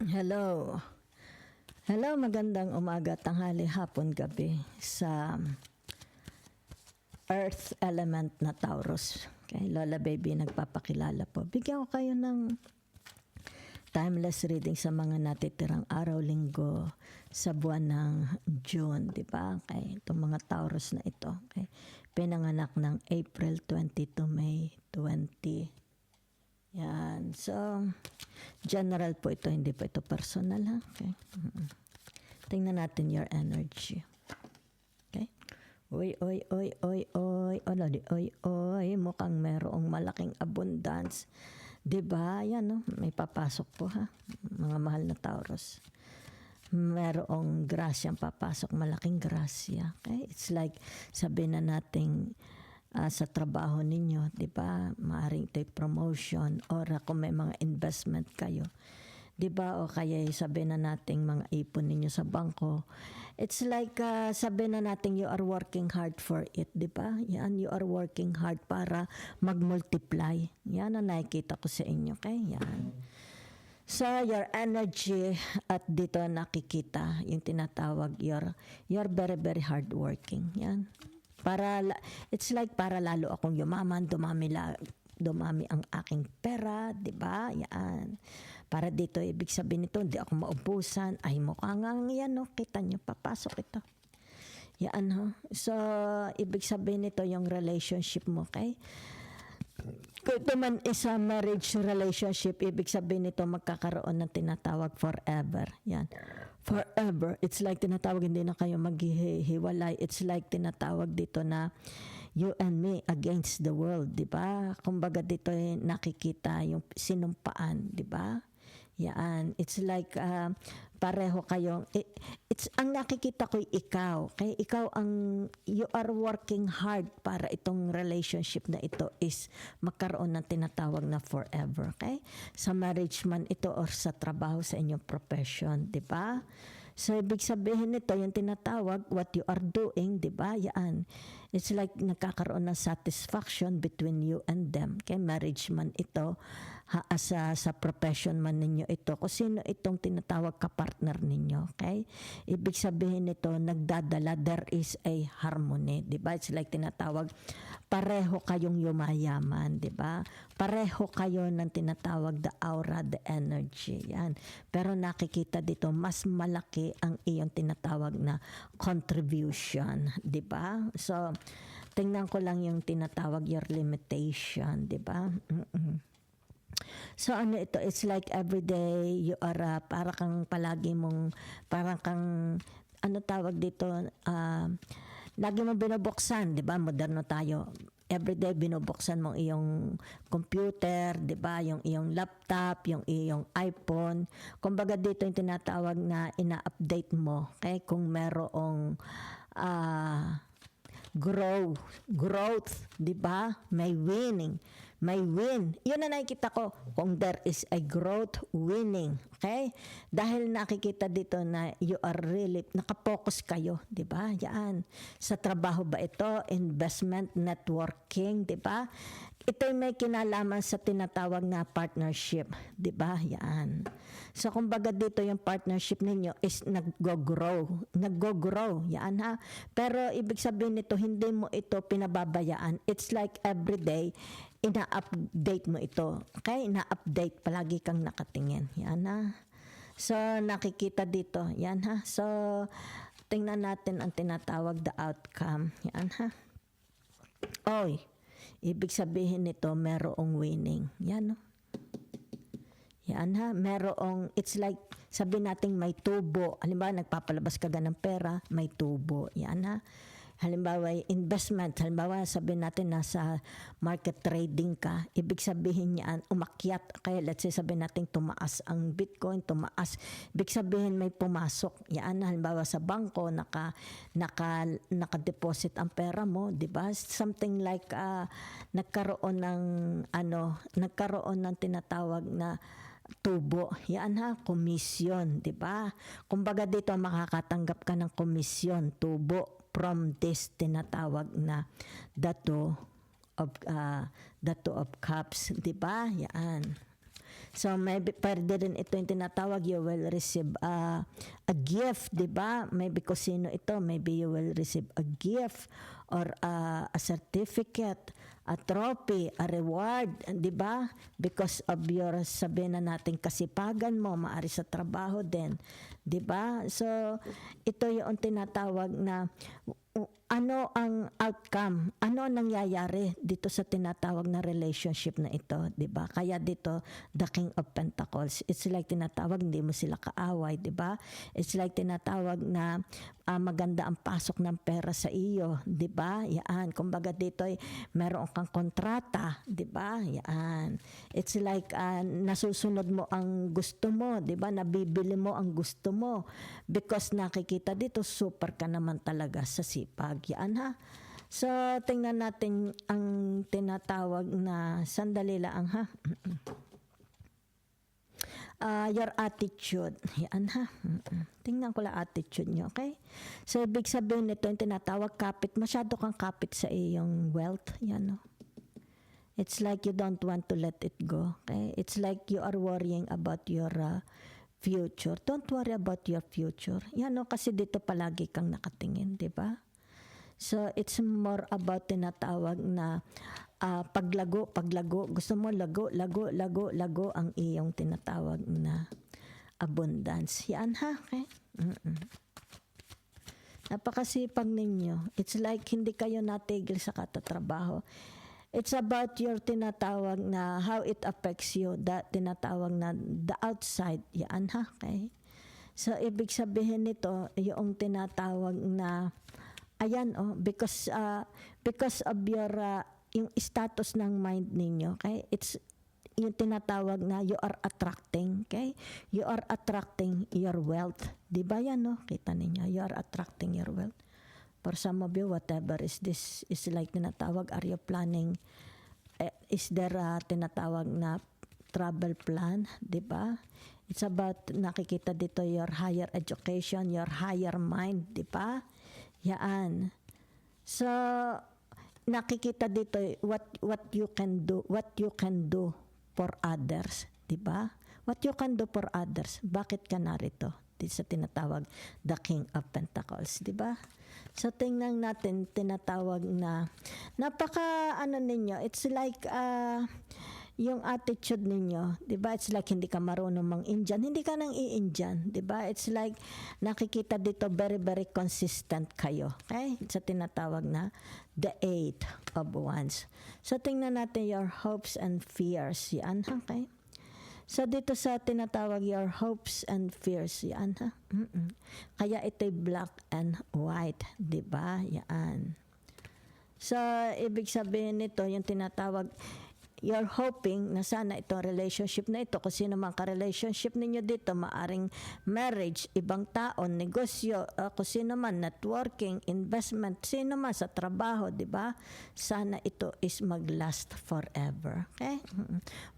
Hello. Hello, magandang umaga, tanghali, hapon, gabi sa Earth element na Taurus. Okay, Lola Baby nagpapakilala po. Bigyan ko kayo ng timeless reading sa mga natitirang araw, linggo sa buwan ng June, di ba? Okay, itong mga Taurus na ito. Okay, pinanganak ng April 20 to May 20. Yan. So, general po ito, hindi po ito personal, ha? Okay. Tingnan natin your energy. Okay? Oy, oy, oy, oy, oy. Oy, mukhang merong malaking abundance. Diba? Yan, no? May papasok po, ha? Mga mahal na Taurus. Merong grasyang papasok, malaking grasya. Okay? It's like, sabihin na nating sa trabaho ninyo, di ba? Maaring ito'y promotion or kung may mga investment kayo, di ba? O kaya sabihin na nating mga ipon ninyo sa bangko. It's like sabihin na nating you are working hard for it, di ba? Yan, you are working hard para mag-multiply. Yan ang nakikita ko sa inyo, okay? Yan. So, your energy at dito nakikita yung tinatawag, you're very, very hardworking. Yan. It's like para lalo akong yumaman, dumami ang aking pera, di ba? Yan. Para dito, ibig sabihin nito, hindi ako maubusan. Ay, mukhang yan, no? Kita nyo, papasok ito. Yan, ho? So, ibig sabihin nito yung relationship mo, okay? Kung ito man is a marriage relationship, ibig sabihin nito magkakaroon ng tinatawag forever. Yan. Forever. It's like tinatawag hindi na kayo maghihiwalay. It's like tinatawag dito na you and me against the world, di ba? Kumbaga dito nakikita yung sinumpaan, di ba? Yan. It's like pareho kayong, ang nakikita ko ikaw. Kaya ikaw you are working hard para itong relationship na ito is magkaroon ng tinatawag na forever. Okay? Sa marriage man ito or sa trabaho sa inyong profession, di ba? So, ibig sabihin nito, yung tinatawag, what you are doing, di ba? Yan. It's like nagkakaroon ng satisfaction between you and them. Okay? Marriage man ito, sa profession man ninyo ito, kung sino itong tinatawag ka-partner ninyo. Okay? Ibig sabihin nito, nagdadala, there is a harmony. Di ba? It's like tinatawag, pareho kayong yumayaman, di ba? Pareho kayo ng tinatawag the aura, the energy. Yan. Pero nakikita dito, mas malaki ang iyong tinatawag na contribution, di ba? So, tingnan ko lang yung tinatawag your limitation, di ba? So ano ito, it's like everyday you are para kang palagi mong parang kang ano tawag dito, lagi mong binubuksan, 'di ba? Moderno tayo. Everyday binubuksan mo iyong computer, 'di ba? Yung iyong laptop, yung iyong iPhone. Kumbaga dito yung tinatawag na ina-update mo. Okay? Kung merong growth, 'di ba? May winning. May win. Yun na nakikita ko kung there is a growth, winning. Okay? Dahil nakikita dito na you are really, nakapokus kayo. Diba? Yan. Sa trabaho ba ito? Investment, networking. Diba? Ito may kinalaman sa tinatawag na partnership. Diba? Yan. So, kumbaga dito yung partnership ninyo is nag-go-grow. Nag-go-grow. Yan ha. Pero ibig sabihin nito, hindi mo ito pinababayaan. It's like everyday, ina-update mo ito. Okay? Ina-update. Palagi kang nakatingin. Yan ha. So, nakikita dito. Yan ha. So, tingnan natin ang tinatawag the outcome. Yan ha. Oy. Ibig sabihin nito, merong winning. Yan no. Yan ha. Merong, it's like, sabi natin may tubo. Halimbawa, nagpapalabas ka ng pera, may tubo. Yan ha. Halimbawa, investment. Halimbawa, sabihin natin nasa market trading ka. Ibig sabihin niyan, umakyat. Kaya let's say sabihin natin tumaas ang Bitcoin, tumaas. Ibig sabihin may pumasok. Yan, halimbawa sa bangko, naka-deposit ang pera mo. Diba? Something like nagkaroon ng tinatawag na tubo. Yan ha, komisyon, di ba? Kumbaga dito makakatanggap ka ng komisyon, tubo from this tinatawag na dato of cups, di ba? Yan. So maybe pwede rin ito yung tinatawag, you will receive a gift, di ba? Maybe kung sino ito, maybe you will receive a gift or a certificate, a trophy, a reward, di ba? Because of your, sabihin na natin, kasipagan mo, maari sa trabaho din, di ba? So ito yung tinatawag na ano ang outcome, ano ang nangyayari dito sa tinatawag na relationship na ito, 'di ba? Kaya dito the King of Pentacles, it's like tinatawag hindi mo sila kaaway, 'di ba? It's like tinatawag na maganda ang pasok ng pera sa iyo, 'di ba? Yan, kumbaga dito ay meron kang kontrata, 'di ba? Yan. It's like nasusunod mo ang gusto mo, 'di ba? Nabibili mo ang gusto mo because nakikita dito super ka naman talaga sa sipag. Yan ha. So, tingnan natin ang tinatawag na, sandali lang ha. Your attitude. Yan ha. Tingnan ko lang attitude nyo, okay? So, ibig sabihin nito yung tinatawag kapit. Masyado kang kapit sa iyong wealth. Yan no. It's like you don't want to let it go, okay? It's like you are worrying about your future. Don't worry about your future. Yan no, kasi dito palagi kang nakatingin, di ba? So, it's more about tinatawag na paglago. Gusto mo lago ang iyong tinatawag na abundance. Yan ha, okay? Napakasipag ninyo. It's like hindi kayo natigil sa katatrabaho. It's about your tinatawag na how it affects you, that tinatawag na the outside. Yan ha, okay? So, ibig sabihin nito, yung tinatawag na ayan because of your yung status ng mind ninyo, okay? It's yung tinatawag na you are attracting, okay? You are attracting your wealth. Di ba yan, no? Kita ninyo, you are attracting your wealth. For some of you, whatever is this, is like tinatawag, are you planning, is there a tinatawag na travel plan, di ba? It's about, nakikita dito, your higher education, your higher mind, di ba? Yan. So, nakikita dito what you can do for others, 'di ba? What you can do for others. Bakit ka narito? Dito sa tinatawag the King of Pentacles, 'di ba? So tingnan natin tinatawag na napaka ninyo, it's like yung attitude ninyo, 'di ba? It's like hindi ka marunong mang-Indian, hindi ka nang i-Indian, 'di ba? It's like nakikita dito very very consistent kayo. Okay? Sa tinatawag na the Eight of Wands. So tingnan natin your hopes and fears. Yan, okay? So dito sa tinatawag your hopes and fears, yan ha. Kaya ito'y black and white, 'di ba? Yan. So ibig sabihin nito yung tinatawag you're hoping na sana itong relationship na ito, kung sino man ka-relationship ninyo dito, maaring marriage, ibang taon, negosyo, kung sino man, networking, investment, sino man sa trabaho, di ba? Sana ito is mag-last forever. Okay?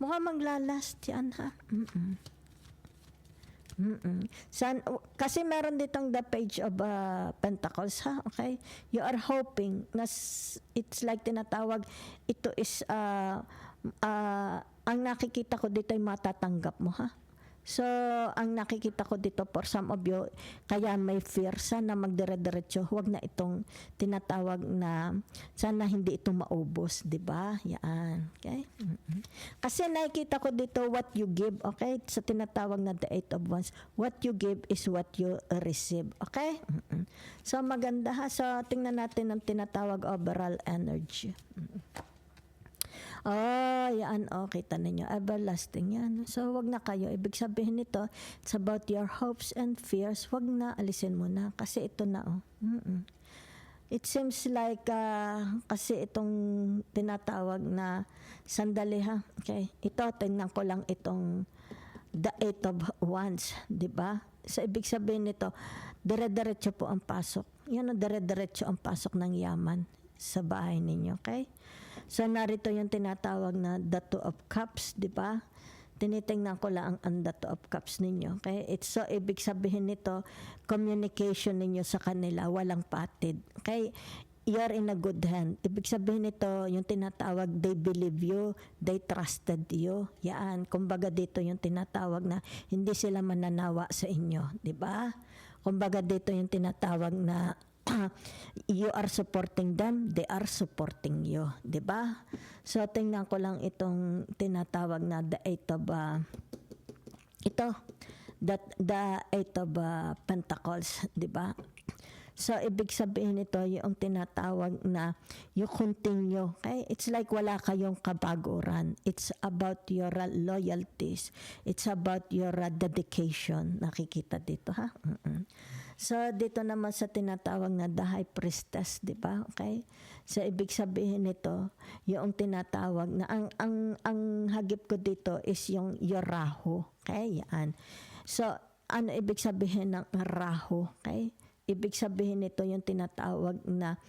Mukhang maglalast yan, ha? Kasi meron ditong the Page of Pentacles, ha? Okay? You are hoping na it's like tinatawag, ito is ang nakikita ko dito ay matatanggap mo, ha? So, ang nakikita ko dito for some of you, kaya may fear, sana magdire-diretso, huwag na itong tinatawag na, sana hindi ito maubos, di ba? Yan, okay? Kasi nakikita ko dito what you give, okay? Sa tinatawag na the Eight of Wands, what you give is what you receive, okay? So, maganda ha. So, tingnan natin ang tinatawag overall energy. Oh, yan. Oh, kita ninyo. Everlasting yan. So, wag na kayo. Ibig sabihin nito, it's about your hopes and fears. Wag na, alisin mo na. Kasi ito na, oh. It seems like, kasi itong tinatawag na, sandali ha. Okay. Ito, tingnan ko lang itong the Eight of Wands. Diba? So, ibig sabihin nito, dire-diretso po ang pasok. Yan, dire-diretso ang pasok ng yaman sa bahay ninyo. Okay? So, narito yung tinatawag na the Two of Cups, di ba? Tinitingnan ko lang ang the Two of Cups ninyo. Okay? It's so, ibig sabihin nito, communication ninyo sa kanila, walang patid. Okay? you're in a good hand. Ibig sabihin nito, yung tinatawag, they believe you, they trusted you. Yan, kumbaga dito yung tinatawag na hindi sila mananawa sa inyo, di ba? Kumbaga dito yung tinatawag na you are supporting them, they are supporting you, di ba? So tingnan ko lang itong tinatawag na the eight of ito, that the eight of pentacles, di ba? So, ibig sabihin nito, yung tinatawag na you continue. Okay? It's like wala kayong kabaguran. It's about your loyalties. It's about your dedication. Nakikita dito, ha? So, dito naman sa tinatawag na the high priestess, di ba? Okay? So, ibig sabihin nito, yung tinatawag na, ang hagip ko dito is yung your Rahu. Okay? Yan. So, ano ibig sabihin ng Rahu? Okay? Ibig sabihin nito yung tinatawag na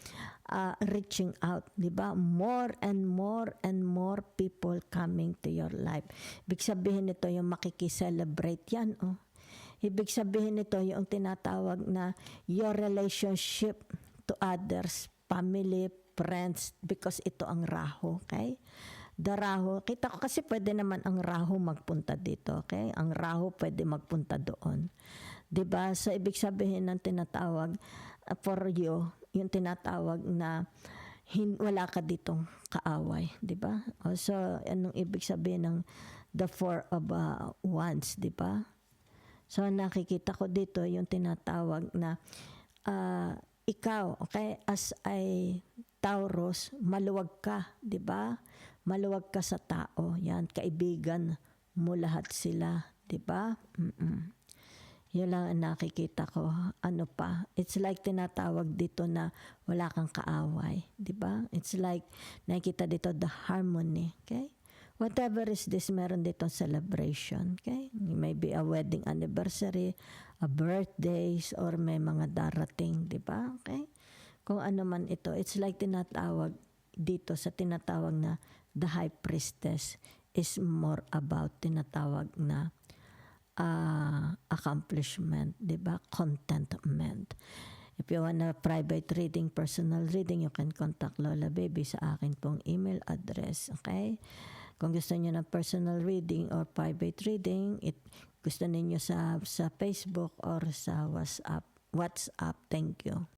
reaching out, di ba? More and more and more people coming to your life. Ibig sabihin nito yung makikiselebrate yan, oh. Ibig sabihin nito yung tinatawag na your relationship to others, family, friends, because ito ang Rahu, okay? The Rahu, kita ko kasi pwede naman ang Rahu magpunta dito, okay? Ang Rahu pwede magpunta doon. 'Di ba? So ibig sabihin ng tinatawag for you, yung tinatawag na wala ka ditong kaaway, 'di ba? So anong ibig sabihin ng the four of wands, 'di ba? So nakikita ko dito yung tinatawag na ikaw, okay, as ay Taurus, maluwag ka, 'di ba? Maluwag ka sa tao. Yan, kaibigan mo lahat sila, 'di ba? Yun lang ang nakikita ko. Ano pa? It's like tinatawag dito na wala kang kaaway. Di ba? It's like nakikita dito the harmony. Okay? Whatever is this, meron dito celebration. Okay? It may be a wedding anniversary, a birthdays, or may mga darating. Di ba? Okay? Kung ano man ito. It's like tinatawag dito sa tinatawag na the high priestess is more about tinatawag na accomplishment, di ba? Contentment. If you want a private reading, personal reading, you can contact Lola Baby sa akin pong email address. Okay? Kung gusto niyo ng personal reading or private reading, gusto niyo sa Facebook or sa WhatsApp. Thank you.